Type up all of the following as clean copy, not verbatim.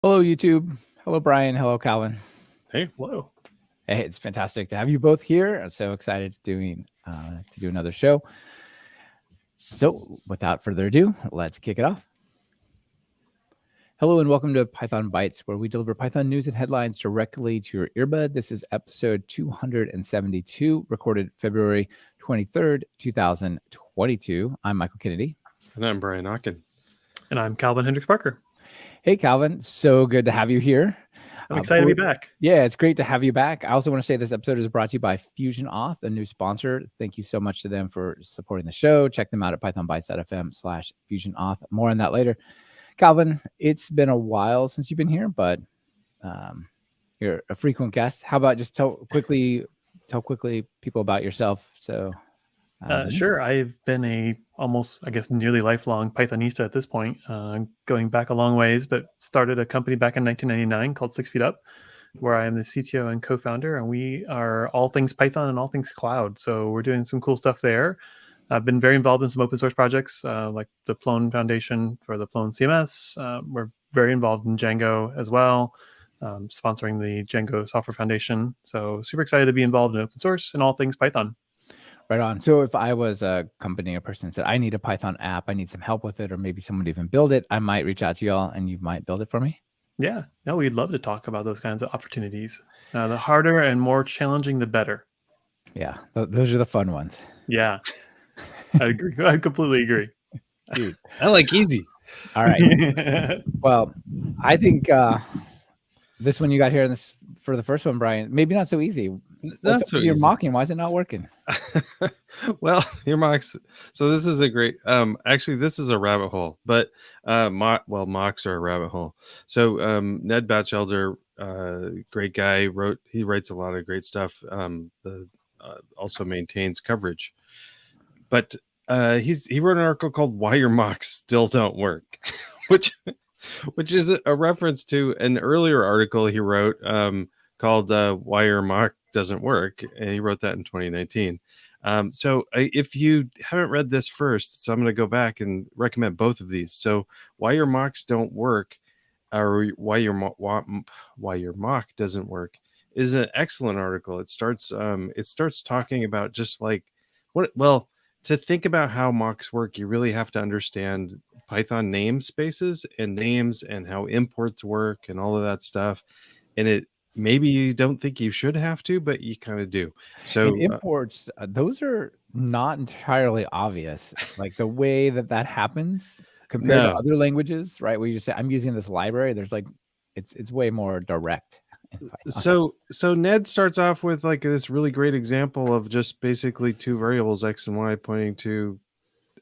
Hello, YouTube. Hello, Brian. Hello, Calvin. Hey, Whoa. Hey, it's fantastic to have you both here. I'm so excited to do another show. So, without further ado, let's kick it off. Hello and welcome to Python Bytes, where we deliver Python news and headlines directly to your earbud. This is episode 272, recorded February 23rd, 2022. I'm Michael Kennedy. and I'm Brian Ocken. And I'm Calvin Hendricks Parker. Hey, Calvin. So good to have you here. I'm excited to be back. Yeah, it's great to have you back. I also want to say this episode is brought to you by FusionAuth, a new sponsor. Thank you so much to them for supporting the show. Check them out at pythonbytes.fm/FusionAuth. More on that later. Calvin, it's been a while since you've been here, but you're a frequent guest. How about just tell quickly people about yourself? So, Sure. I've been nearly lifelong Pythonista at this point, going back a long ways, but started a company back in 1999 called 6 Feet Up, where I am the CTO and co-founder, and we are all things Python and all things cloud. So we're doing some cool stuff there. I've been very involved in some open source projects, like the Plone Foundation for the Plone CMS. We're very involved in Django as well, sponsoring the Django Software Foundation. So super excited to be involved in open source and all things Python. Right on. So if I was a company or person that said, I need a Python app, I need some help with it, or maybe someone would even build it, I might reach out to y'all and you might build it for me. Yeah, no, we'd love to talk about those kinds of opportunities. The harder and more challenging, the better. Yeah, those are the fun ones. Yeah, I agree. I completely agree. Dude, I like easy. All right. Well, I think this one you got here for the first one, Brian, maybe not so easy. That's so you're easy. mocking. Why is it not working? Well, your mocks. So this is a great. Actually, this is a rabbit hole. But mocks are a rabbit hole. So Ned Batchelder, great guy, he writes a lot of great stuff. Also maintains coverage. But he wrote an article called "Why Your Mocks Still Don't Work," which is a reference to an earlier article he wrote called "Why Your Mock Doesn't Work," and he wrote that in 2019. So if you haven't read this first, so I'm going to go back and recommend both of these. So "Why Your Mocks Don't Work," or why your mock doesn't work, is an excellent article. It starts talking about just like to think about how mocks work, you really have to understand Python namespaces and names and how imports work and all of that stuff. And maybe you don't think you should have to, but you kind of do. So and imports, those are not entirely obvious. Like the way that happens compared to other languages, right? Where you just say, I'm using this library. There's like, it's way more direct. So Ned starts off with like this really great example of just basically two variables, X and Y, pointing to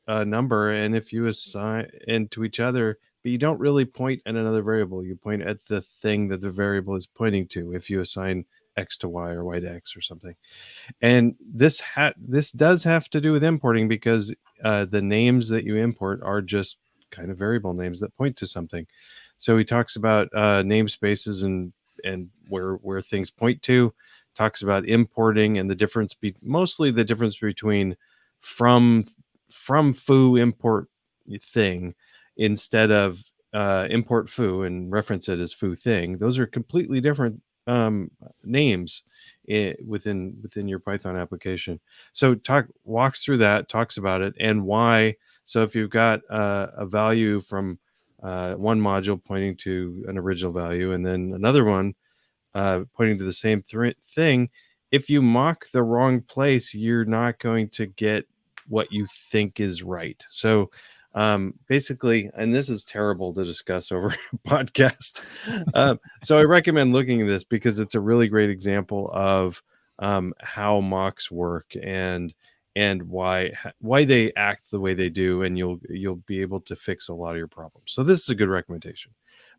a number. And if you assign into each other, but you don't really point at another variable, you point at the thing that the variable is pointing to. If you assign X to Y or Y to X or something. And this does have to do with importing, because the names that you import are just kind of variable names that point to something. So he talks about namespaces and where things point to, talks about importing and the difference mostly the difference between from foo import thing instead of import foo and reference it as foo thing. Those are completely different names within your Python application. So walks through that, talks about it and why. So if you've got a value from one module pointing to an original value and then another one pointing to the same thing, if you mock the wrong place, you're not going to get what you think is right. So basically, and this is terrible to discuss over a podcast, so I recommend looking at this because it's a really great example of how mocks work and why they act the way they do, and you'll be able to fix a lot of your problems. So this is a good recommendation.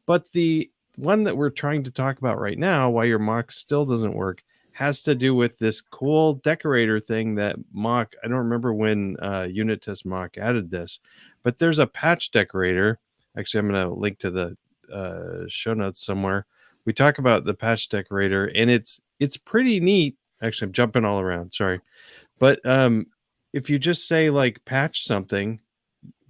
But the one that we're trying to talk about right now, why your mock still doesn't work, has to do with this cool decorator thing that mock. I don't remember when unit test mock added this, but there's a patch decorator. Actually, I'm going to link to the show notes somewhere. We talk about the patch decorator, and it's pretty neat. Actually, I'm jumping all around. Sorry. But if you just say like patch something,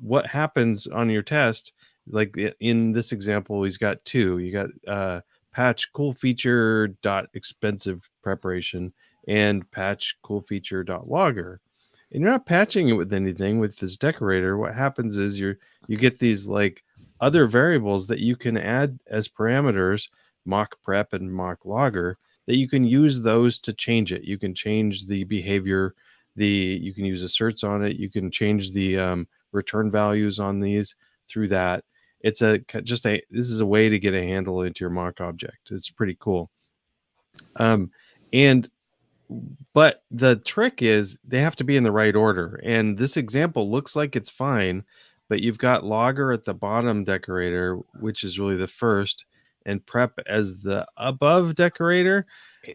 what happens on your test like in this example, he's got two. You got patch cool feature dot expensive preparation and patch cool feature dot logger. And you're not patching it with anything with this decorator. What happens is you get these like other variables that you can add as parameters, mock prep and mock logger, that you can use those to change it. You can change the behavior, you can use asserts on it, you can change the return values on these through that. It's this is a way to get a handle into your mock object. It's pretty cool. But the trick is they have to be in the right order. And this example looks like it's fine, but you've got logger at the bottom decorator, which is really the first, and prep as the above decorator.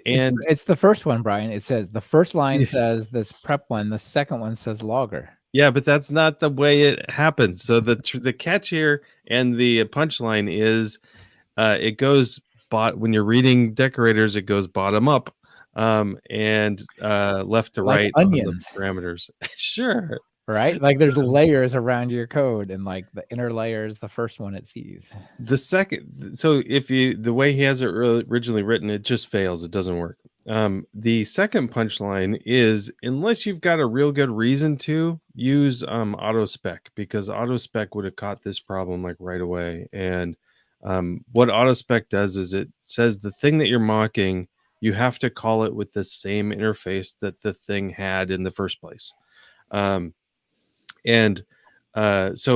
And it's the first one, Brian. It says the first line says this prep one, the second one says logger. Yeah, but that's not the way it happens. So the catch here and the punchline is it goes when you're reading decorators, it goes bottom up and left to like right onions. on the parameters. Sure. Right? Like there's layers around your code, and like the inner layer is the first one it sees. The second, so the way he has it originally written, it just fails. It doesn't work. The second punchline is, unless you've got a real good reason to use autospec, because autospec would have caught this problem like right away. And what autospec does is it says the thing that you're mocking, you have to call it with the same interface that the thing had in the first place. So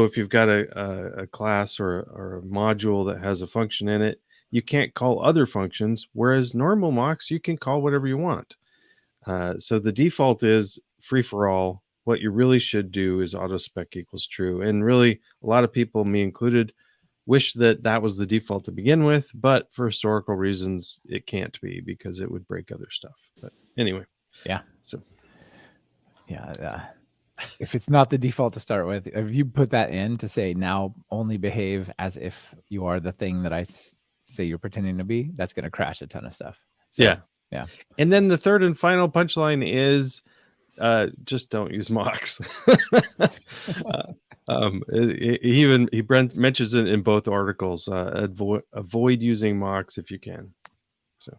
if you've got a class or a module that has a function in it, you can't call other functions, whereas normal mocks, you can call whatever you want. So the default is free for all. What you really should do is autospec equals true. And really, a lot of people, me included, wish that was the default to begin with, but for historical reasons, it can't be because it would break other stuff. But anyway. Yeah. So. Yeah. If it's not the default to start with, if you put that in to say now only behave as if you are the thing that I say you're pretending to be, that's going to crash a ton of stuff. So, yeah. And then the third and final punchline is just don't use mocks. He mentions it in both articles. Avoid using mocks if you can. So.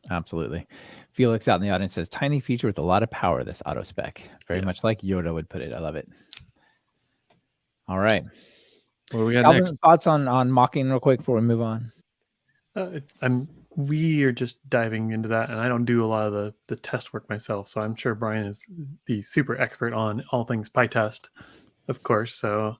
Absolutely. Felix out in the audience says, tiny feature with a lot of power, this auto spec. Very much like Yoda would put it. I love it. All right. What do we got Calvin, next? Thoughts on mocking real quick before we move on? We are just diving into that, and I don't do a lot of the test work myself, so I'm sure Brian is the super expert on all things PyTest, of course. So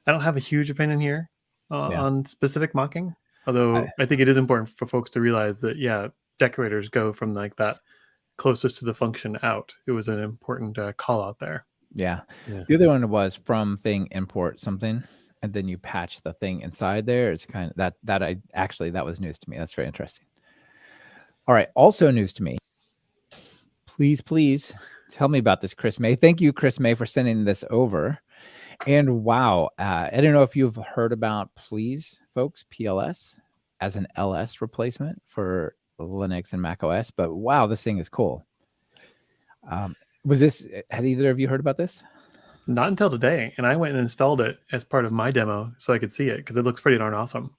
I don't have a huge opinion here on specific mocking, although I think it is important for folks to realize that, decorators go from like that closest to the function out. It was an important call out there. Yeah. The other one was from thing import something, and then you patch the thing inside there. It's kind of that was news to me. That's very interesting. All right. Also news to me. Please tell me about this, Chris May. Thank you, Chris May, for sending this over. And wow, I don't know if you've heard about Please, folks, PLS as an LS replacement for Linux and Mac OS, but wow, this thing is cool. Had either of you heard about this? Not until today, and I went and installed it as part of my demo so I could see it because it looks pretty darn awesome.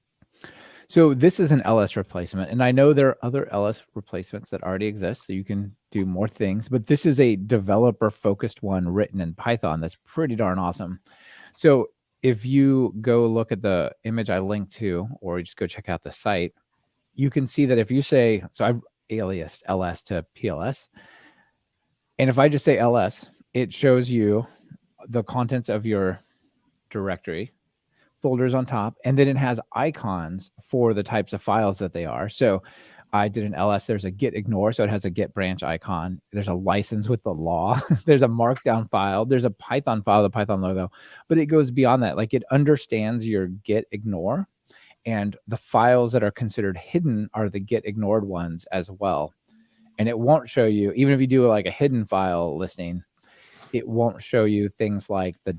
So this is an LS replacement, and I know there are other LS replacements that already exist, so you can do more things, but this is a developer-focused one written in Python that's pretty darn awesome. So if you go look at the image I linked to, or just go check out the site, you can see that if you say, so I've aliased LS to PLS, and if I just say LS, it shows you the contents of your directory, folders on top, and then it has icons for the types of files that they are. So I did an LS, there's a git ignore, so it has a git branch icon. There's a license with the law. There's a markdown file. There's a Python file, the Python logo, but it goes beyond that. Like it understands your git ignore, and the files that are considered hidden are the git ignored ones as well. And it won't show you, even if you do like a hidden file listing, it won't show you things like the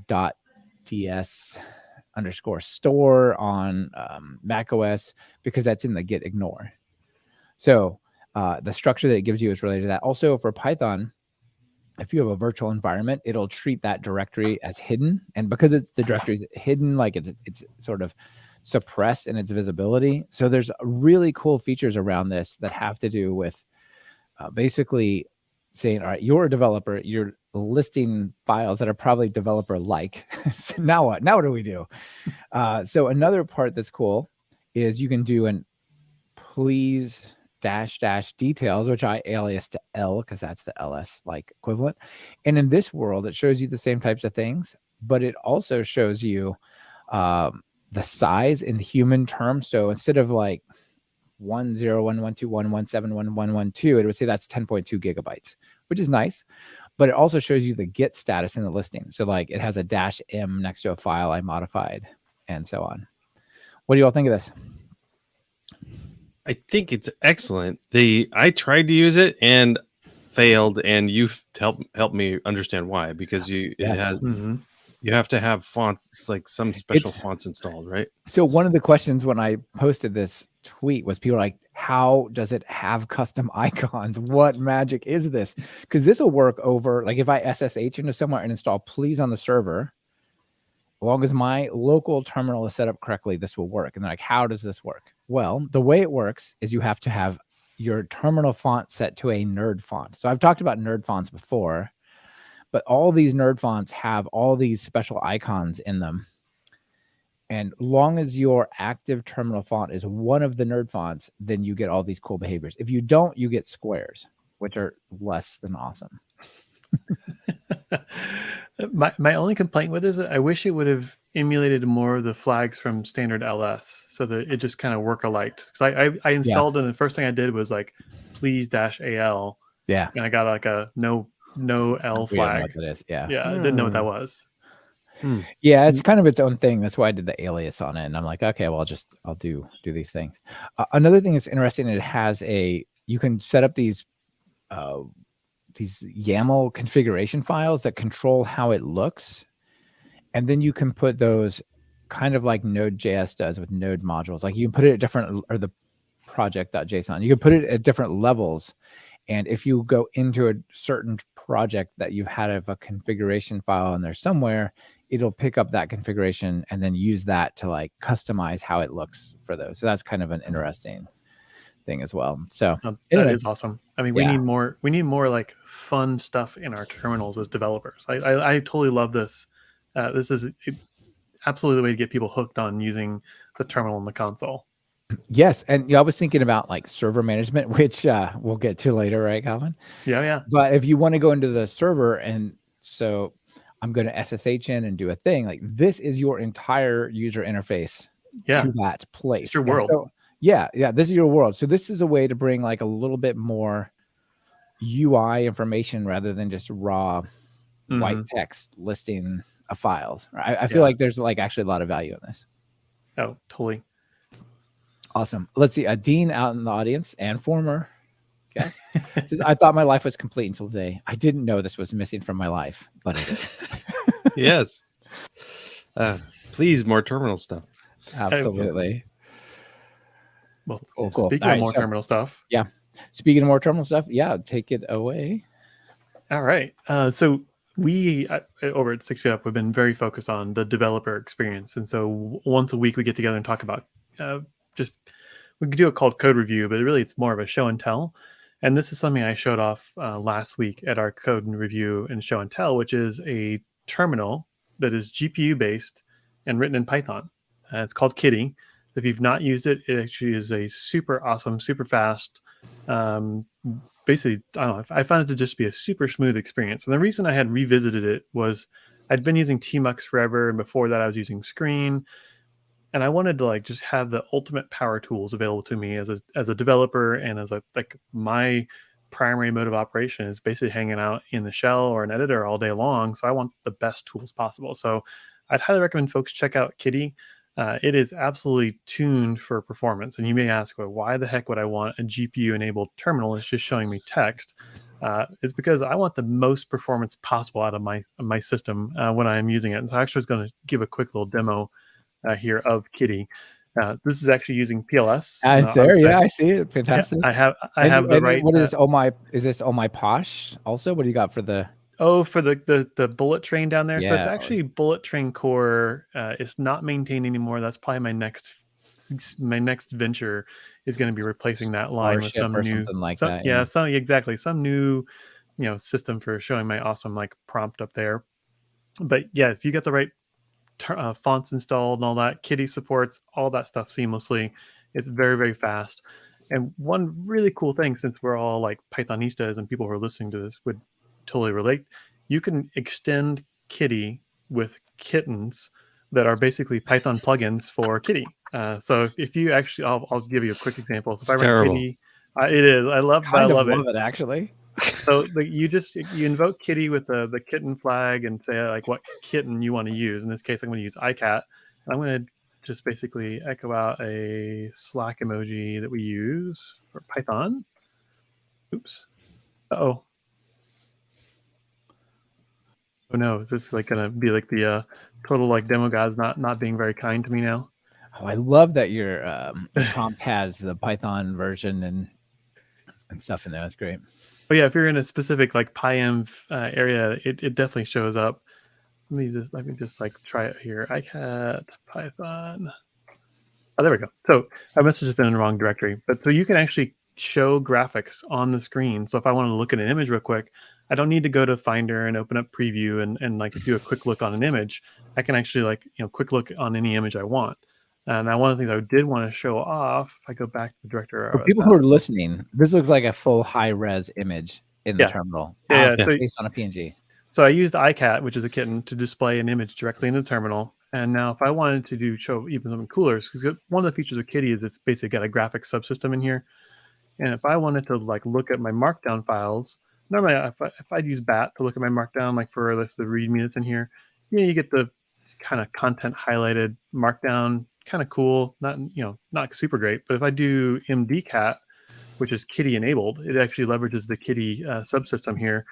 .ts_store on Mac OS because that's in the git ignore. So the structure that it gives you is related to that. Also for Python, if you have a virtual environment, it'll treat that directory as hidden. And because the directory is hidden, like it's sort of suppressed in its visibility. So there's really cool features around this that have to do with basically saying, all right, you're a developer, you're listing files that are probably developer like. So now what? Now what do we do? So another part that's cool is you can do an please -- details, which I alias to L because that's the ls like equivalent. And in this world, it shows you the same types of things, but it also shows you the size in human terms. So instead of like 101121171112, it would say that's 10.2 gigabytes, which is nice. But it also shows you the Git status in the listing. So like it has a -m next to a file I modified and so on. What do you all think of this? I think it's excellent. I tried to use it and failed, and you helped me understand why, because it has you have to have fonts. It's like some special fonts installed, right? So one of the questions when I posted this tweet was people were like, how does it have custom icons? What magic is this? Because this will work over, like if I SSH into somewhere and install please on the server, as long as my local terminal is set up correctly, this will work. And they're like, how does this work? Well, the way it works is you have to have your terminal font set to a nerd font. So I've talked about nerd fonts before, but all these nerd fonts have all these special icons in them. And long as your active terminal font is one of the nerd fonts, then you get all these cool behaviors. If you don't, you get squares, which are less than awesome. My only complaint with it is that I wish it would have emulated more of the flags from standard ls so that it just kind of work alike. Because I installed it, and the first thing I did was like please -al. Yeah. And I got like a no L flag. What that is. Yeah. Yeah, I didn't know what that was. Yeah, it's kind of its own thing. That's why I did the alias on it. And I'm like, okay, well, I'll do these things. Another thing that's interesting, it has you can set up these YAML configuration files that control how it looks. And then you can put those kind of like Node.js does with node modules. Like you can put it at different, or the project.json, you can put it at different levels. And if you go into a certain project that you've had of a configuration file in there somewhere, it'll pick up that configuration and then use that to like customize how it looks for those. So that's kind of an interesting thing as well. So that is awesome. I mean, we need more like fun stuff in our terminals as developers. I totally love this. This is absolutely the way to get people hooked on using the terminal in the console. Yes, and I was thinking about like server management, which we'll get to later, right, Calvin? Yeah. But if you want to go into the server, and so I'm going to SSH in and do a thing, like this is your entire user interface to that place. It's your world. So, yeah, this is your world. So this is a way to bring like a little bit more UI information rather than just raw white text listing of files. I feel like there's like actually a lot of value in this. Oh, totally. Awesome. Let's see. Dean out in the audience and former guest says, I thought my life was complete until today. I didn't know this was missing from my life, but it is. Yes. Please, more terminal stuff. Absolutely. Well, cool. Speaking of more terminal stuff. Yeah. Speaking of more terminal stuff. Yeah. Take it away. All right. So we over at 6 Feet Up, we've been very focused on the developer experience. And so once a week we get together and talk about we could do a called code review, but really it's more of a show and tell. And this is something I showed off last week at our code and review and show and tell, which is a terminal that is GPU based and written in Python. It's called Kitty. If you've not used it, it actually is a super awesome, super fast. Basically, I don't know. I found it to just be a super smooth experience. And the reason I had revisited it was I'd been using Tmux forever, and before that I was using Screen. And I wanted to like just have the ultimate power tools available to me as a developer, and as my primary mode of operation is basically hanging out in the shell or an editor all day long. So I want the best tools possible. So I'd highly recommend folks check out Kitty. It is absolutely tuned for performance. And you may ask, well, why the heck would I want a GPU-enabled terminal that's just showing me text? It's because I want the most performance possible out of my system when I am using it. And so I actually was going to give a quick little demo here of Kitty. This is actually using PLS. It's there, yeah, I see it. Fantastic. Yeah, I have the right. What is this? Oh my posh. Also, what do you got for the? Oh, for the bullet train down there. So it's Yeah. actually bullet train core. It's not maintained anymore. That's probably my next venture is going to be replacing that line with Starship some or new, something like some that. yeah, some exactly some new, system for showing my awesome like prompt up there. But yeah, if you get the right fonts installed and all that, Kitty supports all that stuff seamlessly. It's very, very fast. And one really cool thing, since we're all like Pythonistas and people who are listening to this would totally relate, you can extend Kitty with kittens that are basically Python plugins for Kitty. So if you actually, I'll give you a quick example. So if It's I run terrible. Kitty, it is. I Kind of love it. love it actually. So you invoke Kitty with the kitten flag and say like what kitten you want to use. In this case, I'm going to use iCat. And I'm going to just basically echo out a Slack emoji that we use for Python. Oops. Oh no, is this like going to be like the total like demo guys not being very kind to me now? Oh, I love that your prompt has the Python version and stuff in there. That's great. But yeah, if you're in a specific like PyEnv area, it definitely shows up. Let me just like try it here. iCat Python. Oh, there we go. So I must have just been in the wrong directory. But so you can actually show graphics on the screen. So if I want to look at an image real quick, I don't need to go to Finder and open up Preview and like do a quick look on an image. I can actually like, quick look on any image I want. Now, one of the things I did want to show off, if I go back to the director. For people who are listening, this looks like a full high-res image in the terminal. Yeah. So based on a PNG. So I used iCat, which is a kitten, to display an image directly in the terminal. And now if I wanted to show even something cooler, because one of the features of Kitty is it's basically got a graphics subsystem in here. And if I wanted to like look at my markdown files, normally if I'd use bat to look at my markdown, like for the README that's in here, you get the kind of content highlighted markdown, kind of cool, not super great. But if I do mdcat, which is Kitty enabled, it actually leverages the Kitty subsystem here.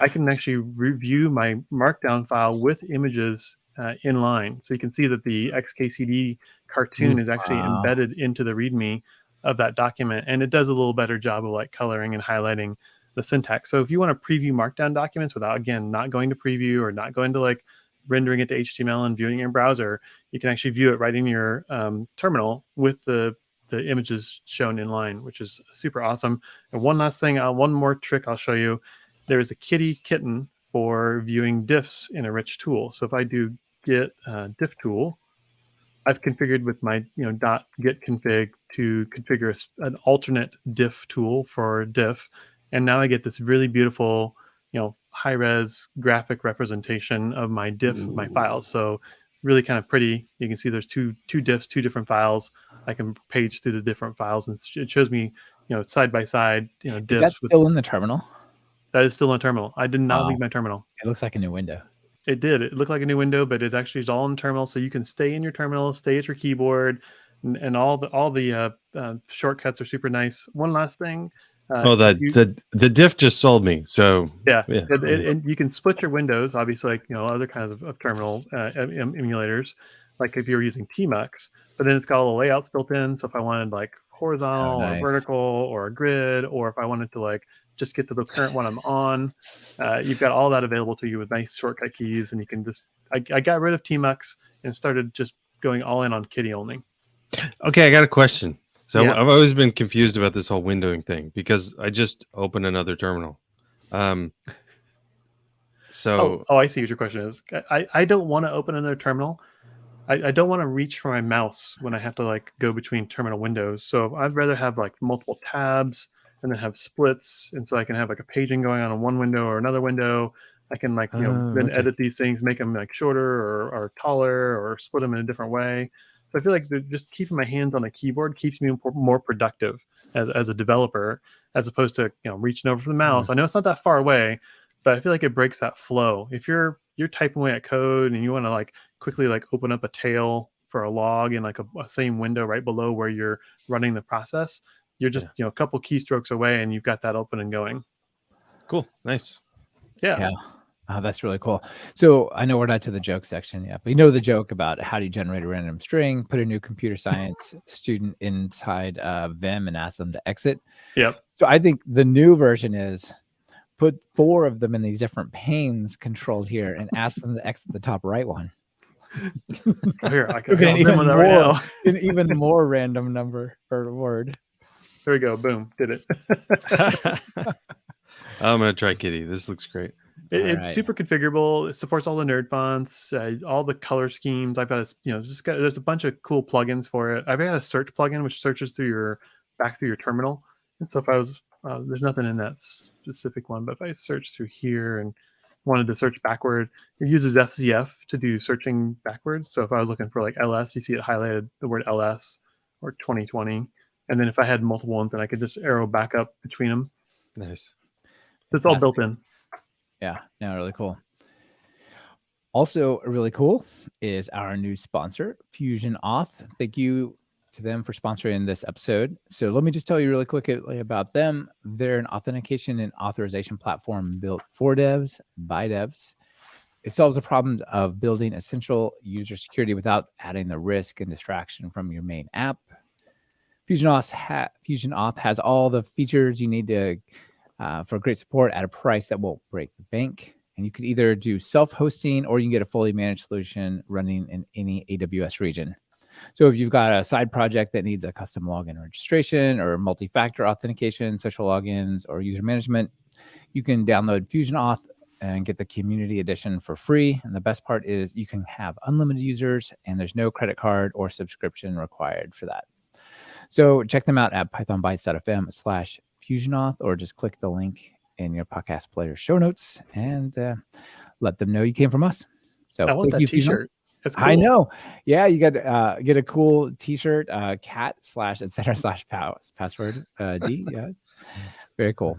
I can actually review my markdown file with images in line. So you can see that the XKCD cartoon is actually embedded into the README of that document. And it does a little better job of like coloring and highlighting the syntax. So if you want to preview markdown documents without, again, not going to preview or not going to like rendering it to HTML and viewing it in your browser, you can actually view it right in your terminal with the images shown in line, which is super awesome. And one last thing, one more trick I'll show you. There is a Kitty kitten for viewing diffs in a rich tool. So if I do git diff tool, I've configured with my .git config to configure an alternate diff tool for diff, and now I get this really beautiful high res graphic representation of my diff, my files. So really kind of pretty. You can see there's two diffs, two different files. I can page through the different files, and it shows me side by side diffs. Is that still in the terminal? That is still in terminal. I did not leave my terminal. It looks like a new window. It did. It looked like a new window, but it's actually all in terminal. So you can stay in your terminal, stay at your keyboard, and all the shortcuts are super nice. One last thing. The diff just sold me. So yeah. And you can split your windows, obviously, like other kinds of terminal emulators, like if you were using Tmux. But then it's got all the layouts built in. So if I wanted like horizontal or vertical or a grid, or if I wanted to like just get to the current one I'm on, you've got all that available to you with nice shortcut keys, and you can just. I got rid of Tmux and started just going all in on Kitty only. Okay, I got a question. So I've always been confused about this whole windowing thing because I just opened another terminal. I see what your question is. I don't want to open another terminal. I don't want to reach for my mouse when I have to like go between terminal windows. So I'd rather have like multiple tabs and then have splits, and so I can have like a paging going on in one window or another window. I can like then edit these things, make them like shorter or taller, or split them in a different way. So I feel like just keeping my hands on the keyboard keeps me more productive as a developer, as opposed to reaching over for the mouse. I know it's not that far away, but I feel like it breaks that flow. If you're typing away at code and you want to like quickly like open up a tail for a log in like a same window right below where you're running the process, you're just a couple keystrokes away and you've got that open and going. Cool, nice. Yeah. Oh, that's really cool. So I know we're not to the joke section yet, but you know the joke about how do you generate a random string, put a new computer science student inside Vim and ask them to exit. Yep. So I think the new version is put 4 of them in these different panes controlled here and ask them to exit the top right one. Oh, here, I Look can at an I'll demo that right now. an even more random number or word. There we go. Boom. Did it. I'm gonna try Kitty. This looks great. It's Alright. super configurable. It supports all the nerd fonts, all the color schemes. I've got there's a bunch of cool plugins for it. I've got a search plugin which searches through your terminal. And so if I was there's nothing in that specific one, but if I search through here and wanted to search backward, it uses FZF to do searching backwards. So if I was looking for like LS, you see it highlighted the word LS or 2020. And then if I had multiple ones, then I could just arrow back up between them. Nice. It's all built in. Yeah, no, really cool. Also, really cool is our new sponsor, Fusion Auth. Thank you to them for sponsoring this episode. So let me just tell you really quickly about them. They're an authentication and authorization platform built for devs by devs. It solves the problem of building essential user security without adding the risk and distraction from your main app. Fusion Auth has all the features you need to for great support at a price that won't break the bank. And you could either do self-hosting or you can get a fully managed solution running in any AWS region. So if you've got a side project that needs a custom login registration or multi-factor authentication, social logins, or user management, you can download Fusion Auth and get the community edition for free. And the best part is you can have unlimited users and there's no credit card or subscription required for that. So check them out at pythonbytes.fm/FusionAuth or just click the link in your podcast player show notes and let them know you came from us. So I want that t-shirt. That's cool. I know. Yeah, you get a cool t-shirt, cat / etc/ password D. Yeah, very cool.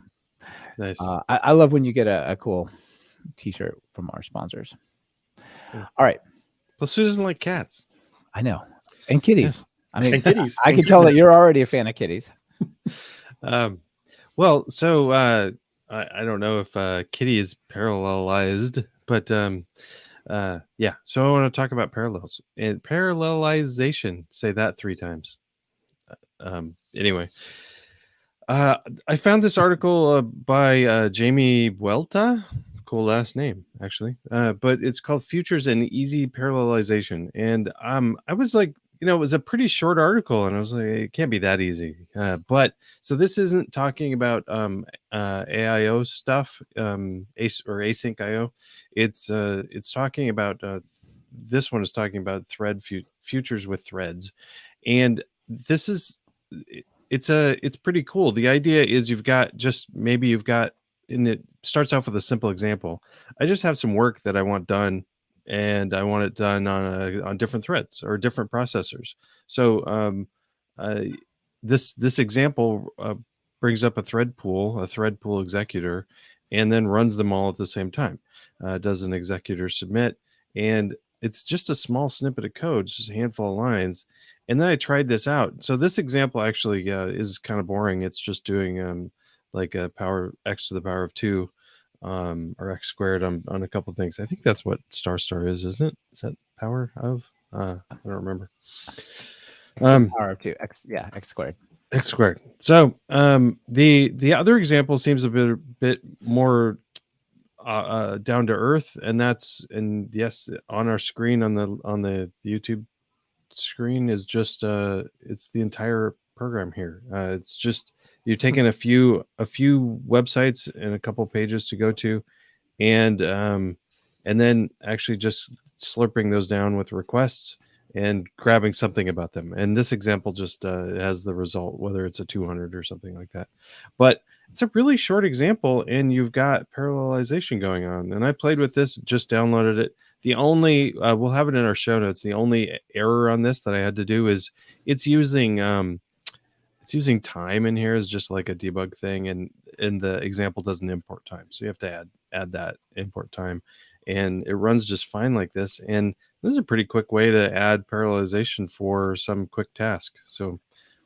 Nice. I love when you get a cool t-shirt from our sponsors. Yeah. All right. Plus, who doesn't like cats? I know. And kitties. Yeah. I mean, And kitties. I can tell that you're already a fan of kitties. Well, so I don't know if Kitty is parallelized, but yeah. So I want to talk about parallels and parallelization. Say that 3 times. Anyway, I found this article by Jamie Welta. Cool last name, actually. But it's called "Futures and Easy Parallelization," and I was like, it was a pretty short article, and I was like, it can't be that easy. But so this isn't talking about AIO stuff, async IO. It's talking about this one is talking about thread futures with threads, and this is it's pretty cool. The idea is you've got, and it starts off with a simple example. I just have some work that I want done, and I want it done on different threads or different processors. So this example brings up a thread pool executor, and then runs them all at the same time. Does an executor submit, and it's just a small snippet of code, just a handful of lines. And then I tried this out. So this example actually is kind of boring. It's just doing like a power x to the power of 2 or x squared on a couple of things. I think that's what star is, isn't it? Is that power of? I don't remember. Power of 2 x, yeah, x squared. X squared. So the other example seems a bit more down to earth, and yes, on our screen on the YouTube screen is just it's the entire program here. It's just you're taking a few websites and a couple pages to go to, and then actually just slurping those down with requests and grabbing something about them. And this example just has the result, whether it's a 200 or something like that. But it's a really short example, and you've got parallelization going on. And I played with this, just downloaded it. The only we'll have it in our show notes. The only error on this that I had to do is it's using time in here as just like a debug thing, and the example doesn't import time, so you have to add that import time, and it runs just fine like this. And this is a pretty quick way to add parallelization for some quick task. So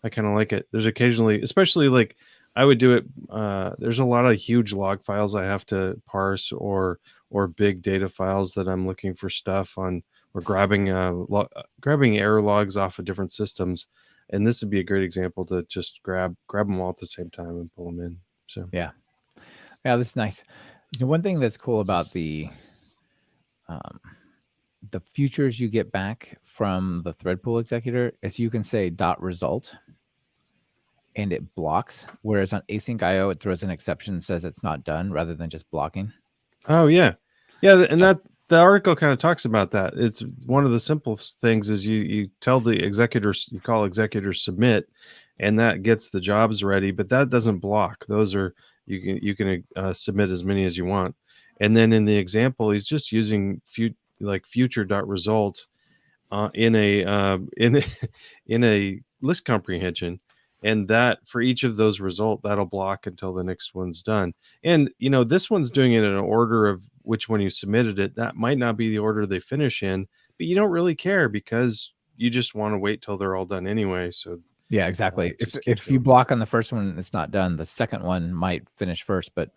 I kind of like it. There's occasionally, especially like I would do it. There's a lot of huge log files I have to parse, or big data files that I'm looking for stuff on, or grabbing error logs off of different systems. And this would be a great example to just grab them all at the same time and pull them in. So yeah, Yeah, this is nice. One thing that's cool about the futures you get back from the thread pool executor is you can say .result and it blocks, whereas on async IO it throws an exception and says it's not done rather than just blocking. Oh yeah, and that the article kind of talks about that. It's one of the simple things is you tell the executors, you call executors submit, and that gets the jobs ready, but that doesn't block. Those are you can submit as many as you want. And then in the example, he's just using future.result in a list comprehension, and that for each of those result that'll block until the next one's done. And this one's doing it in an order of which one you submitted it. That might not be the order they finish in, but you don't really care because you just want to wait till they're all done anyway. So yeah, exactly. If you block on the first one and it's not done, the second one might finish first, but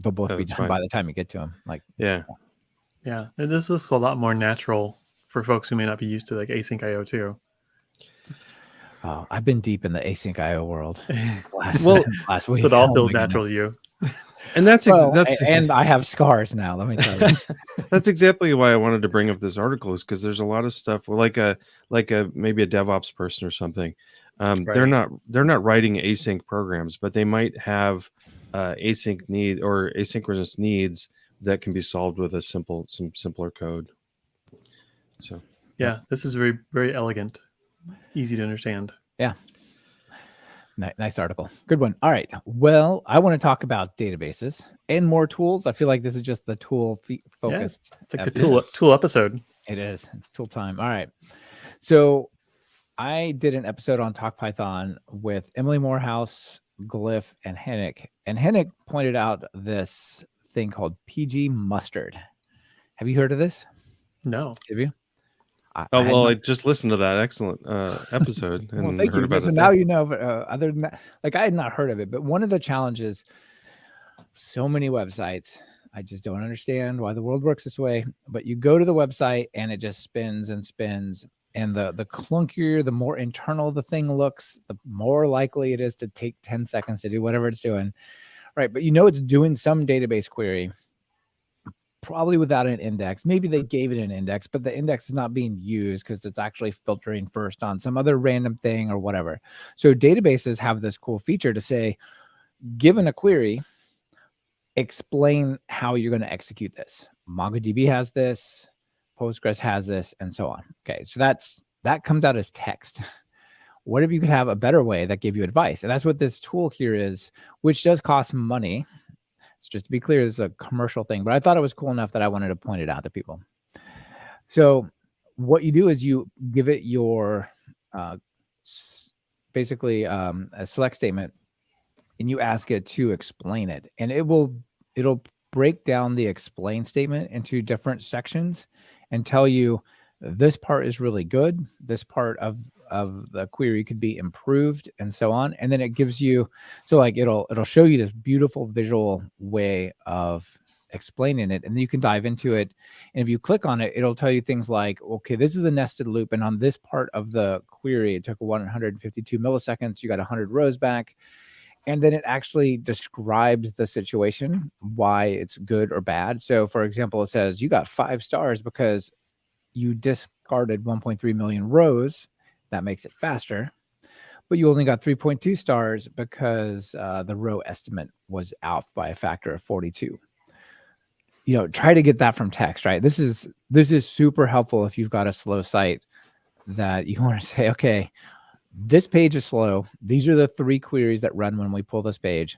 they'll both be done fine by the time you get to them. Like yeah. And this looks a lot more natural for folks who may not be used to like async IO too. Oh, I've been deep in the async IO world last week. It all feels natural to you. And that's and I have scars now. Let me tell you. That's exactly why I wanted to bring up this article, is because there's a lot of stuff where like a maybe a DevOps person or something. Right. They're not writing async programs, but they might have async need or asynchronous needs that can be solved with some simpler code. So yeah, this is very, very elegant, easy to understand. Yeah. Nice article. Good one. All right. Well, I want to talk about databases and more tools. I feel like this is just the tool focused. Yeah, it's like the tool episode. It is. It's tool time. All right. So I did an episode on Talk Python with Emily Morehouse, Glyph, and Hennick. And Hennick pointed out this thing called pgMustard. Have you heard of this? No. Have you? I just listened to that excellent episode and thank heard you. about it. So now you know, but other than that, like I had not heard of it. But one of the challenges, so many websites, I just don't understand why the world works this way. But you go to the website and it just spins and spins. And the clunkier, the more internal the thing looks, the more likely it is to take 10 seconds to do whatever it's doing. Right. But it's doing some database query, probably without an index. Maybe they gave it an index, but the index is not being used because it's actually filtering first on some other random thing or whatever. So databases have this cool feature to say, given a query, explain how you're going to execute this. MongoDB has this, Postgres has this, and so on. Okay, so that comes out as text. What if you could have a better way that gave you advice? And that's what this tool here is, which does cost money. So just to be clear, this is a commercial thing, but I thought it was cool enough that I wanted to point it out to people. So what you do is you give it your basically a select statement, and you ask it to explain it, and it'll break down the explain statement into different sections and tell you this part is really good, this part of the query could be improved, and so on. And then it gives you, so like it'll show you this beautiful visual way of explaining it, and then you can dive into it. And if you click on it, it'll tell you things like, okay, this is a nested loop, and on this part of the query, it took 152 milliseconds. You got 100 rows back. And then it actually describes the situation, why it's good or bad. So for example, it says you got 5 stars because you discarded 1.3 million rows. That makes it faster, but you only got 3.2 stars because the row estimate was off by a factor of 42. Try to get that from text, right? This is super helpful if you've got a slow site that you want to say, okay, this page is slow. These are the 3 queries that run when we pull this page.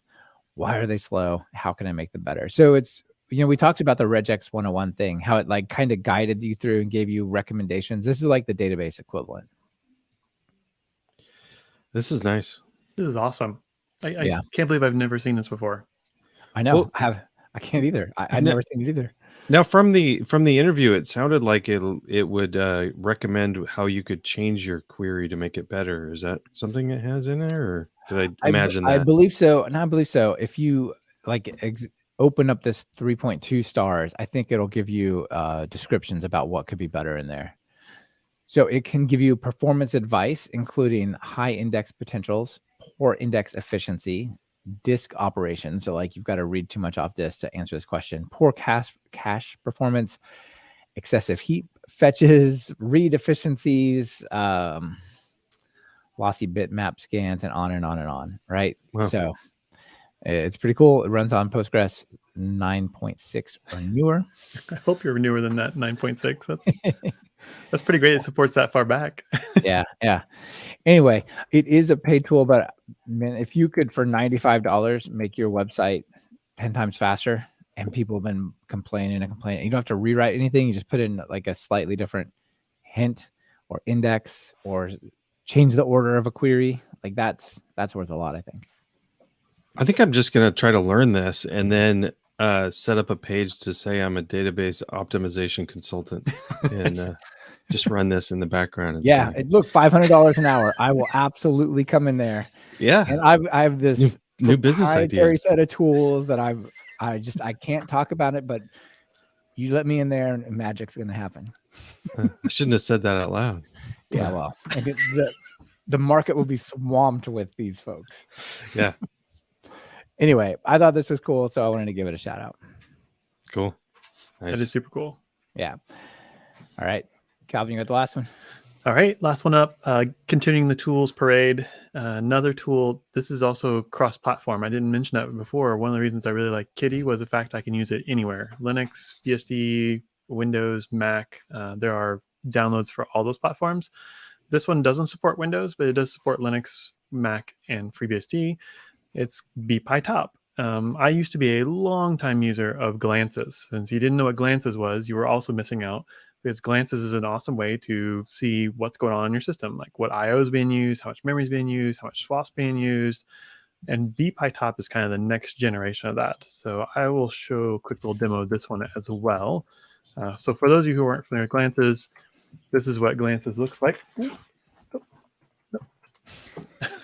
Why are they slow? How can I make them better? So it's, we talked about the regex 101 thing, how it like kind of guided you through and gave you recommendations. This is like the database equivalent. This is nice. This is awesome. I can't believe I've never seen this before. I know. Well, I can't either. I've never seen it either. Now, from the interview, it sounded like it would recommend how you could change your query to make it better. Is that something it has in there, or did I imagine that? I believe so. And I believe so. If you open up this 3.2 stars, I think it'll give you descriptions about what could be better in there. So it can give you performance advice, including high index potentials, poor index efficiency, disk operations. So like you've got to read too much off disk to answer this question. Poor cache performance, excessive heap fetches, read efficiencies, lossy bitmap scans, and on and on and on. Right. Wow. So it's pretty cool. It runs on Postgres 9.6 or newer. I hope you're newer than that 9.6. That's pretty great. It supports that far back. Yeah. Anyway, it is a paid tool, but man, if you could for $95 make your website 10 times faster, and people have been complaining, you don't have to rewrite anything. You just put in like a slightly different hint or index or change the order of a query. Like that's worth a lot, I think. I think I'm just going to try to learn this and then set up a page to say I'm a database optimization consultant and just run this in the background. And look, $500 an hour. I will absolutely come in there. Yeah. And I have this new business idea set of tools that I can't talk about it, but you let me in there and magic's going to happen. I shouldn't have said that out loud. Yeah, well, the market will be swamped with these folks. Yeah. Anyway, I thought this was cool, so I wanted to give it a shout out. Cool. Nice. That is super cool. Yeah. All right. Calvin, you got the last one? All right, last one up. Continuing the tools parade. Another tool. This is also cross-platform. I didn't mention that before. One of the reasons I really like Kitty was the fact I can use it anywhere. Linux, BSD, Windows, Mac. There are downloads for all those platforms. This one doesn't support Windows, but it does support Linux, Mac, and FreeBSD. It's bpytop. I used to be a long-time user of Glances. And if you didn't know what Glances was, you were also missing out, because Glances is an awesome way to see what's going on in your system, like what I/O is being used, how much memory is being used, how much swap's being used. And bpytop is kind of the next generation of that. So I will show a quick little demo of this one as well. So for those of you who aren't familiar with Glances, this is what Glances looks like.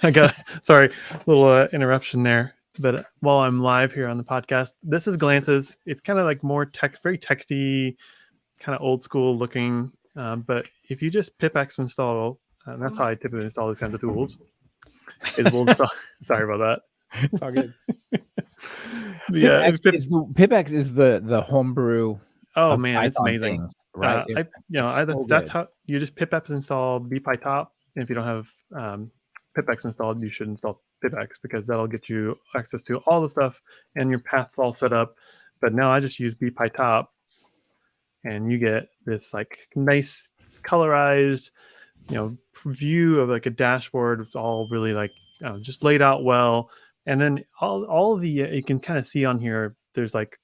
I got, sorry, little interruption there. But while I'm live here on the podcast, this is Glances. It's kind of like more text, very texty, kind of old school looking. But if you just pipx install, and that's how I typically install these kinds of tools, is we'll install. Sorry about that. It's all good. Yeah, pipx is the homebrew. Oh man, it's amazing. Things, right? That's how you just pipx install bpytop. And if you don't have pipx installed, you should install pipx, because that'll get you access to all the stuff and your path's all set up. But now I just use bpytop, and you get this like nice colorized, view of like a dashboard. It's all really like just laid out well. And then all of the you can kind of see on here, there's like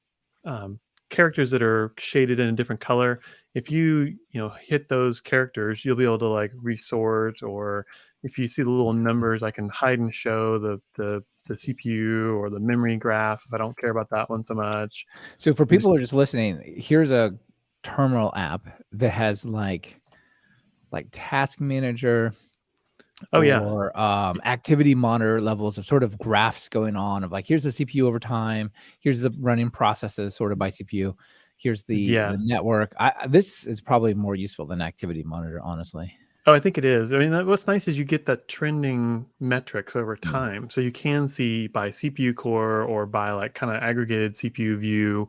characters that are shaded in a different color. If you hit those characters, you'll be able to like resort, or if you see the little numbers, I can hide and show the CPU or the memory graph if I don't care about that one so much. So for people who are just listening, here's a terminal app that has like task manager, or activity monitor levels of sort of graphs going on of like, here's the CPU over time, here's the running processes sorted by CPU, here's the network. This is probably more useful than activity monitor, honestly. Oh, I think it is. I mean, what's nice is you get that trending metrics over time. So you can see by CPU core or by like kind of aggregated CPU view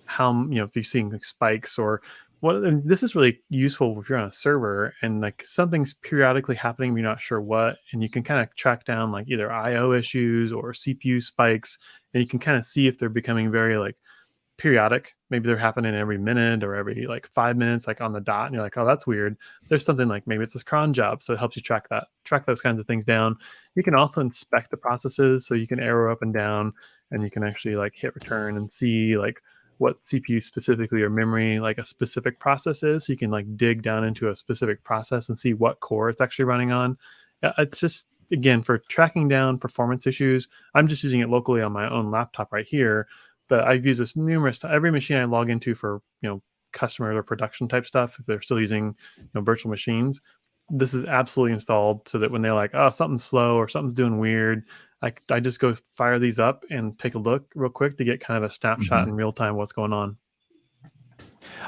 how, if you're seeing like spikes or what. And this is really useful if you're on a server and like something's periodically happening, you're not sure what, and you can kind of track down like either I/O issues or CPU spikes, and you can kind of see if they're becoming very like periodic. Maybe they're happening every minute or every like 5 minutes, like on the dot, and you're like, oh, that's weird. There's something like maybe it's this cron job, so it helps you track those kinds of things down. You can also inspect the processes, so you can arrow up and down, and you can actually like hit return and see like what CPU specifically or memory like a specific process is. So you can like dig down into a specific process and see what core it's actually running on. It's just, again, for tracking down performance issues. I'm just using it locally on my own laptop right here, but I've used this numerous times. Every machine I log into for customers or production type stuff, if they're still using virtual machines, this is absolutely installed so that when they're like, oh, something's slow or something's doing weird, I just go fire these up and take a look real quick to get kind of a snapshot in real time what's going on.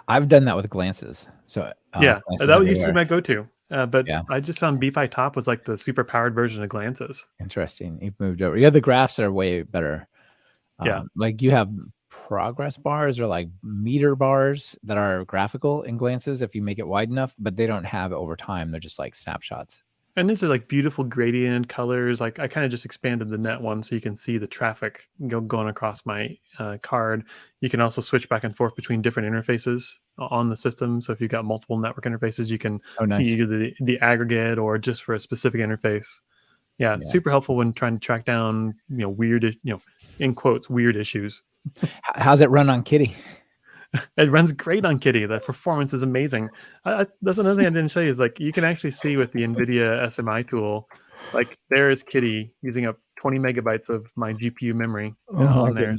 I've done that with Glances. So that used to be my go-to. But Yeah. I just found bpytop was like the super powered version of glances. Interesting. You've moved over. Yeah, the graphs are way better. Yeah. Like you have progress bars or like meter bars that are graphical in glances if you make it wide enough, but they don't have it over time. They're just like snapshots. And these are like beautiful gradient colors. Like I kind of just expanded the net one so you can see the traffic going across my card. You can also switch back and forth between different interfaces on the system. So if you've got multiple network interfaces, you can Oh, nice. see either the aggregate or just for a specific interface. Yeah, it's Yeah. super helpful when trying to track down, weird, in quotes, weird issues. How's it run on Kitty? It runs great on Kitty. The performance is amazing. That's another thing I didn't show you is like you can actually see with the NVIDIA SMI tool, like there is Kitty using up 20 megabytes of my GPU memory on there.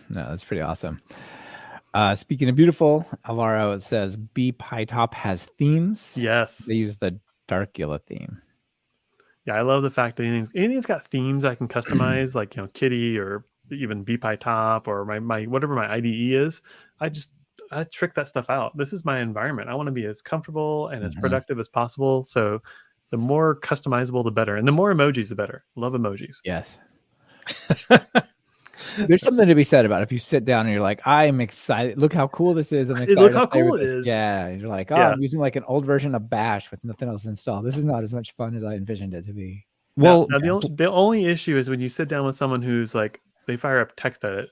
No, that's pretty awesome. Speaking of beautiful, Alvaro, it says bpytop has themes. Yes. They use the Darkula theme. Yeah, I love the fact that anything's got themes I can customize, like Kitty or even bpytop or my whatever my IDE is. I trick that stuff out. This is my environment. I want to be as comfortable and as productive as possible. So the more customizable, the better, and the more emojis, the better. Love emojis. Yes. There's something to be said about it. If you sit down and you're like, I'm excited. Look how cool this is. I'm excited. Look how to play cool with it this. is. Yeah. You're like, oh, Yeah. I'm using like an old version of Bash with nothing else installed. This is not as much fun as I envisioned it to be. Well, now the only issue is when you sit down with someone who's like, they fire up TextEdit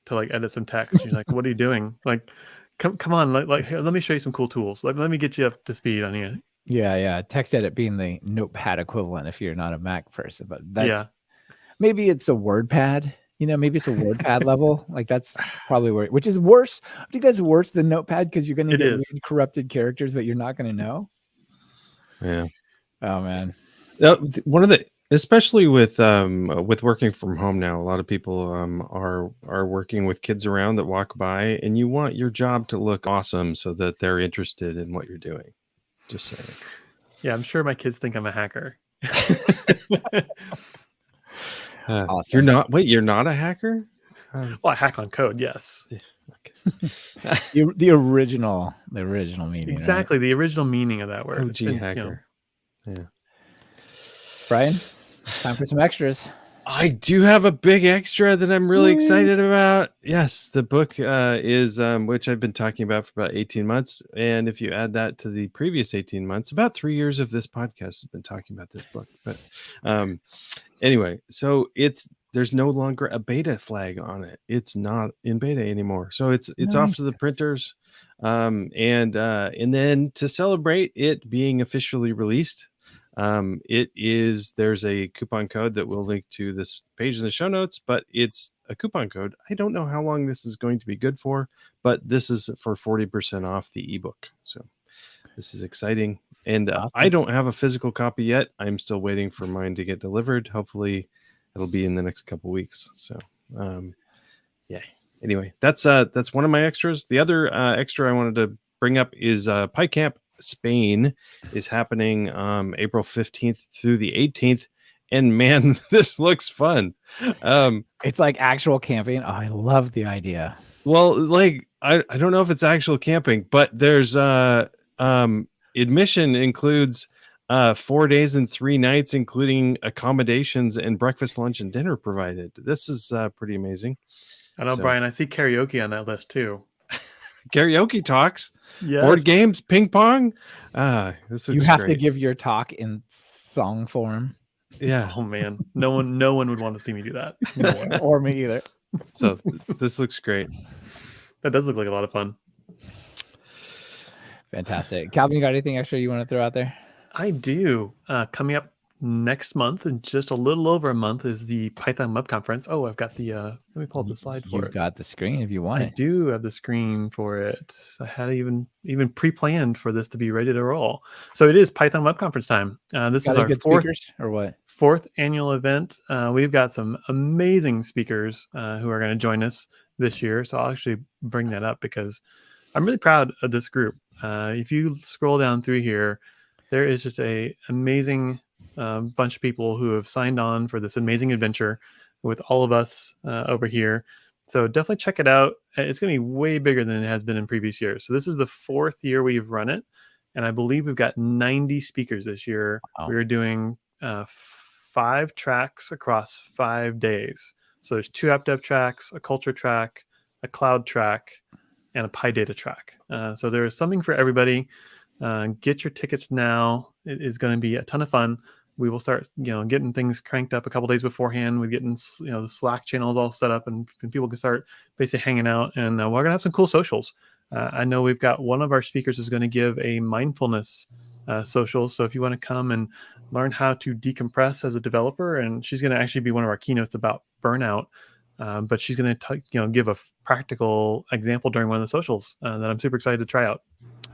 to like edit some text. You're like, what are you doing? Like, come on, like here, let me show you some cool tools. Let me get you up to speed on here. Yeah. TextEdit being the notepad equivalent if you're not a Mac person, but that's maybe it's a WordPad. Maybe it's a WordPad level. Like that's probably which is worse. I think that's worse than Notepad because you're going to get weird corrupted characters that you're not going to know. Yeah. Oh man. Especially with working from home now, a lot of people are working with kids around that walk by, and you want your job to look awesome so that they're interested in what you're doing. Just saying. Yeah, I'm sure my kids think I'm a hacker. Awesome. You're not a hacker? Well, I hack on code, yes. Yeah, okay. the original meaning. Exactly, right? The original meaning of that word. OG hacker. Yeah. Brian, time for some extras. I do have a big extra that I'm really excited about. Yes, the book is which I've been talking about for about 18 months. And if you add that to the previous 18 months, about 3 years of this podcast has been talking about this book. But anyway, so there's no longer a beta flag on it. It's not in beta anymore. So it's off to the printers. And then to celebrate it being officially released, there's a coupon code that we'll link to this page in the show notes, but it's a coupon code. I don't know how long this is going to be good for, but this is for 40% off the ebook. So this is exciting. And Awesome. I don't have a physical copy yet. I'm still waiting for mine to get delivered. Hopefully it'll be in the next couple weeks. So, yeah, anyway, that's one of my extras. The other extra I wanted to bring up is PyCamp Spain is happening April 15th through the 18th, and man, this looks fun. It's like actual camping. Oh, I love the idea. Well, like I don't know if it's actual camping, but there's admission includes 4 days and 3 nights, including accommodations and breakfast, lunch, and dinner provided. This is pretty amazing. I know, Brian, I see karaoke on that list too. Karaoke talks, yes. Board games, ping pong. This you have to give your talk in song form. Yeah. Oh man, no one would want to see me do that. No one. Or me either. So this looks great. That does look like a lot of fun. Fantastic. Calvin, you got anything extra you want to throw out there? I do. Coming up next month, in just a little over a month, is the Python Web Conference. Oh, I've got the let me pull up the slide for it. You've got the screen if you want I it. do have the screen for it. I had even pre-planned for this to be ready to roll. So it is Python Web Conference time. This is our fourth annual event. We've got some amazing speakers who are going to join us this year. So I'll actually bring that up because I'm really proud of this group. If you scroll down through here, there is just a amazing bunch of people who have signed on for this amazing adventure with all of us over here. So definitely check it out. It's going to be way bigger than it has been in previous years. So this is the 4th year we've run it. and I believe we've got 90 speakers this year. Wow. We're doing 5 tracks across 5 days. So there's 2 app dev tracks, a culture track, a cloud track, and a PyData track. So there is something for everybody. Get your tickets now. It is going to be a ton of fun. We will start, getting things cranked up a couple days beforehand. We're getting, the Slack channels all set up, and people can start basically hanging out. And we're going to have some cool socials. I know we've got one of our speakers is going to give a mindfulness social. So if you want to come and learn how to decompress as a developer, and she's going to actually be one of our keynotes about burnout. But she's going to give a practical example during one of the socials that I'm super excited to try out.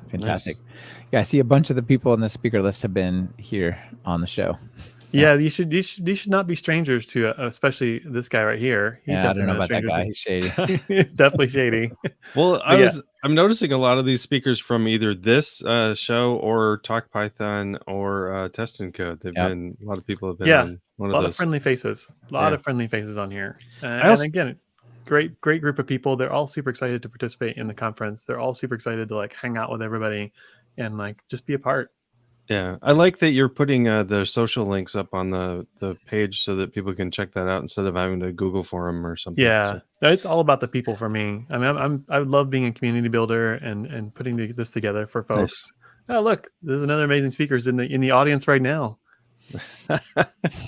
Fantastic. Nice. Yeah, I see a bunch of the people on the speaker list have been here on the show. So. Yeah, these should not be strangers to, especially this guy right here. He's I don't know about that guy. He's shady. Definitely shady. Well, I'm noticing a lot of these speakers from either this show or Talk Python or Test and Code. A lot of people have been on one of those. A lot of friendly faces. A lot of friendly faces on here. And again, great group of people. They're all super excited to participate in the conference. They're all super excited to hang out with everybody and just be a part. Yeah, I like that you're putting the social links up on the page so that people can check that out instead of having to Google for them or something. Yeah, it's all about the people for me. I mean, I love being a community builder and putting this together for folks. Nice. Oh, look, there's another amazing speakers in the audience right now.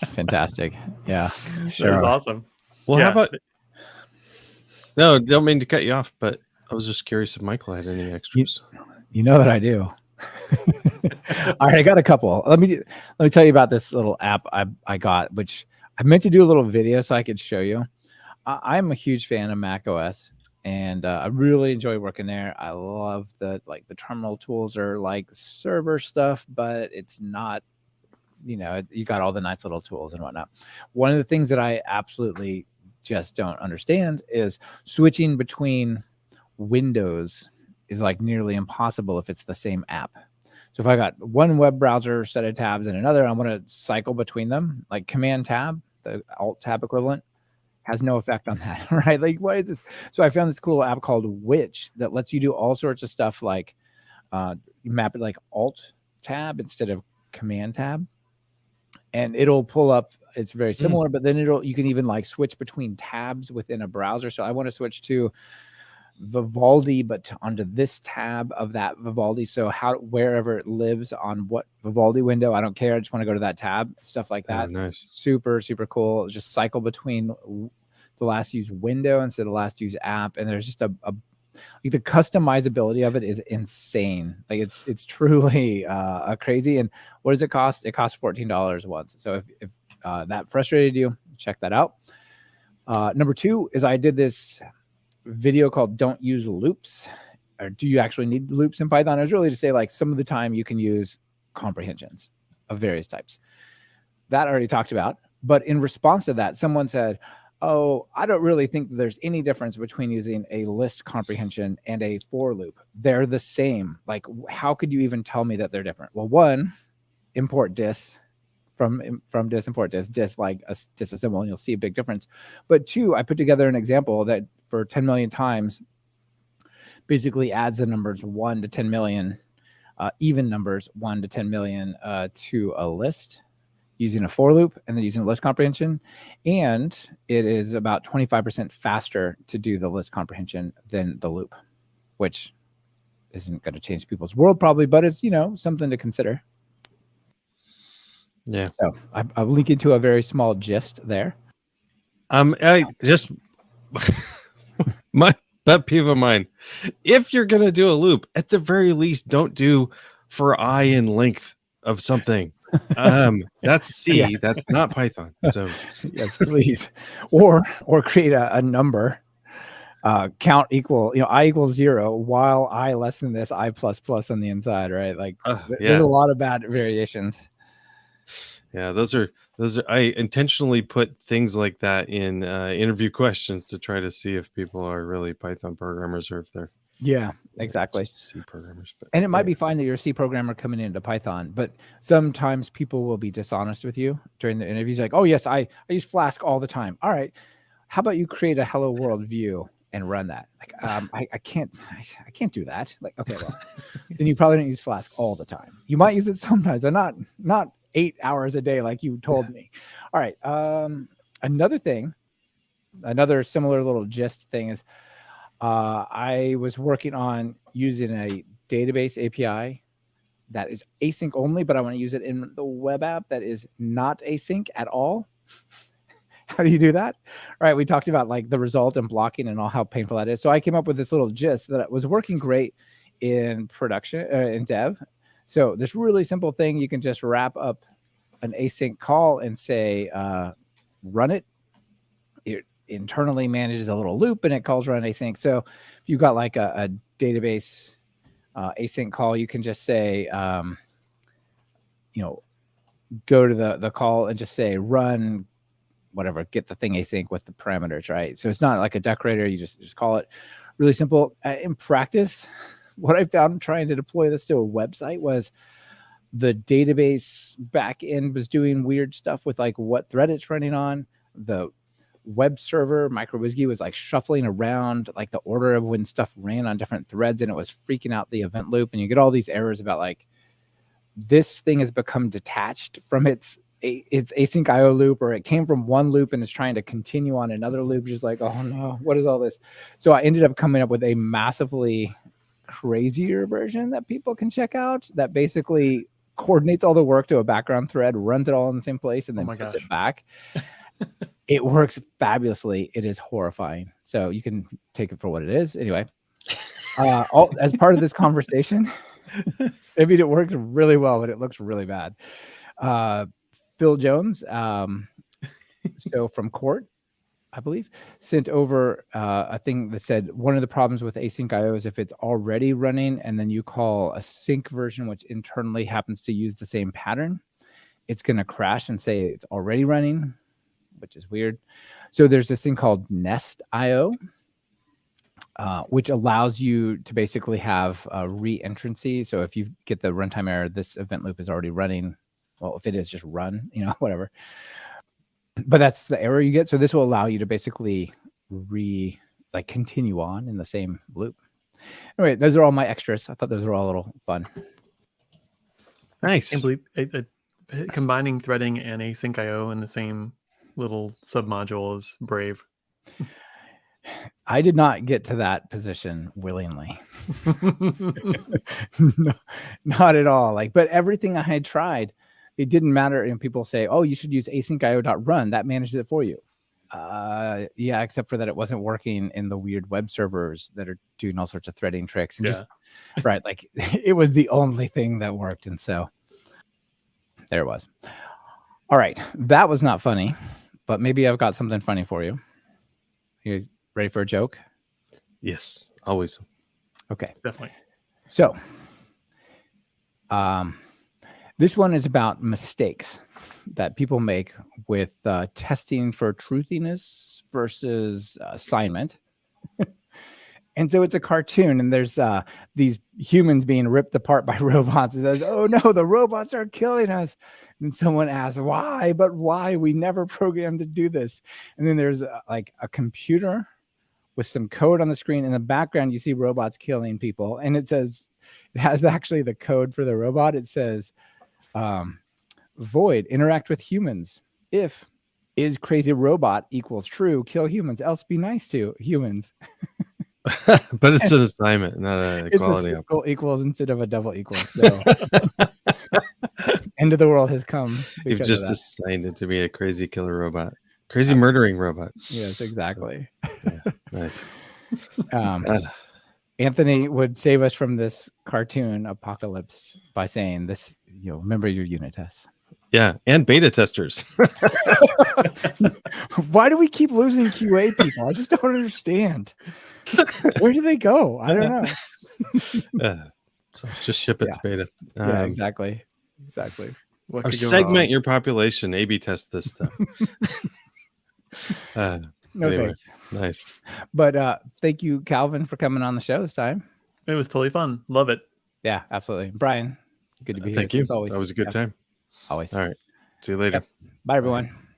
Fantastic. Yeah, sure. That's awesome. Well, how about? No, don't mean to cut you off, but I was just curious if Michael had any extras. You know that I do. All right, I got a couple. Let me tell you about this little app I got, which I meant to do a little video so I could show you. I'm a huge fan of Mac OS, and I really enjoy working there. I love the terminal tools are like server stuff, but it's not. You got all the nice little tools and whatnot. One of the things that I absolutely just don't understand is switching between windows is nearly impossible if it's the same app. So if I got one web browser set of tabs and another, I want to cycle between them, like Command Tab, the Alt Tab equivalent, has no effect on that, right? What is this? So I found this cool app called Witch that lets you do all sorts of stuff like you map it like Alt Tab instead of Command Tab. And it'll pull up, it's very similar, but then you can even switch between tabs within a browser. So I want to switch to Vivaldi, but onto this tab of that Vivaldi. So wherever it lives on what Vivaldi window, I don't care. I just want to go to that tab, stuff like that. Oh, nice. Super, super cool. Just cycle between the last used window instead of last used app. And there's just the customizability of it is insane. It's truly crazy. And what does it cost? It costs $14 once. So if that frustrated you, check that out. Number 2 is I did this video called Don't Use Loops, or do you actually need loops in Python? It was really to say some of the time you can use comprehensions of various types. That I already talked about. But in response to that, someone said, oh, I don't really think there's any difference between using a list comprehension and a for loop. They're the same. How could you even tell me that they're different? Well, one, import dis from dis, import dis disassemble, and you'll see a big difference. But 2, I put together an example that for 10 million times basically adds the numbers 1 to 10 million, even numbers 1 to 10 million to a list using a for loop and then using a list comprehension. And it is about 25% faster to do the list comprehension than the loop, which isn't going to change people's world probably, but it's, something to consider. Yeah. So I'll link into a very small gist there. I just my pet peeve of mine. If you're gonna do a loop, at the very least, don't do for I in length of something. That's C. Yeah. That's not Python. So yes, please. Or create a number. Count equal, I equals 0 while I less than this I plus on the inside, right? There's a lot of bad variations. Yeah, those are I intentionally put things like that in interview questions to try to see if people are really Python programmers or if they're exactly C programmers. But, and it might be fine that you're a C programmer coming into Python, but sometimes people will be dishonest with you during the interviews. Oh yes, I use Flask all the time. All right, how about you create a hello world view and run that. Like, I can't do that. Like, okay, well, then you probably don't use Flask all the time. You might use it sometimes, but not 8 hours a day like you told me. All right. Another similar little gist thing is I was working on using a database API that is async only, but I want to use it in the web app that is not async at all. How do you do that? All right. We talked about like the result and blocking and all how painful that is. So I came up with this little gist that was working great in production, in dev. So this really simple thing, you can just wrap up an async call and say, run it. It internally manages a little loop and it calls run async. So if you've got like a database async call, you can just say, go to the call and just say run whatever, get the thing async with the parameters, right? So it's not like a decorator. You just call it. Really simple. In practice, what I found trying to deploy this to a website was the database backend was doing weird stuff with like what thread it's running on. The web server MicroWhiskey was like shuffling around like the order of when stuff ran on different threads, and it was freaking out the event loop. And you get all these errors about like this thing has become detached from its async IO loop, or it came from one loop and is trying to continue on another loop. Just like, oh no, what is all this? So I ended up coming up with a massively crazier version that people can check out that basically coordinates all the work to a background thread, runs it all in the same place, and then puts it back. It works fabulously. It is horrifying. So you can take it for what it is. Anyway, as part of this conversation, I mean, it works really well, but it looks really bad. Phil Jones, so from Court, I believe, sent over a thing that said one of the problems with async IO is if it's already running and then you call a sync version, which internally happens to use the same pattern, it's going to crash and say it's already running, which is weird. So there's this thing called Nest IO, which allows you to basically have a re-entrancy. So if you get the runtime error, this event loop is already running. Well, if it is, just run, whatever. But that's the error you get. So this will allow you to basically continue on in the same loop. Anyway, those are all my extras. I thought those were all a little fun. Nice. I can't believe combining threading and async IO in the same little submodule is brave. I did not get to that position willingly. No, not at all. But everything I had tried, it didn't matter. And people say, oh, you should use asyncio.run. That manages it for you. Yeah, except for that it wasn't working in the weird web servers that are doing all sorts of threading tricks. And right. It was the only thing that worked. And so there it was. All right. That was not funny, but maybe I've got something funny for you. You guys ready for a joke? Yes, always. Okay. Definitely. So, this one is about mistakes that people make with testing for truthiness versus assignment. And so it's a cartoon, and there's these humans being ripped apart by robots. It says, oh no, the robots are killing us. And someone asks, why? But why? We never programmed to do this. And then there's a computer with some code on the screen. In the background, you see robots killing people. And it has actually the code for the robot. It says, void, interact with humans. If is crazy robot equals true, kill humans, else be nice to humans. But it's an assignment, not an equality. It's a single equals instead of a double equals. So end of the world has come. You've just assigned it to be a crazy killer robot. Crazy murdering robot. Yes, exactly. So, yeah, nice. Anthony would save us from this cartoon apocalypse by saying this, remember your unit tests. Yeah, and beta testers. Why do we keep losing QA people? I just don't understand. Where do they go? I don't know. So just ship it to beta. Yeah, exactly. Or segment your population. A/B test this stuff. Thanks. Nice. But thank you, Calvin, for coming on the show this time. It was totally fun. Love it. Yeah, absolutely. Brian, good to be here. Thank you. As always. That was a good time. Always. All right. See you later. Yep. Bye, everyone.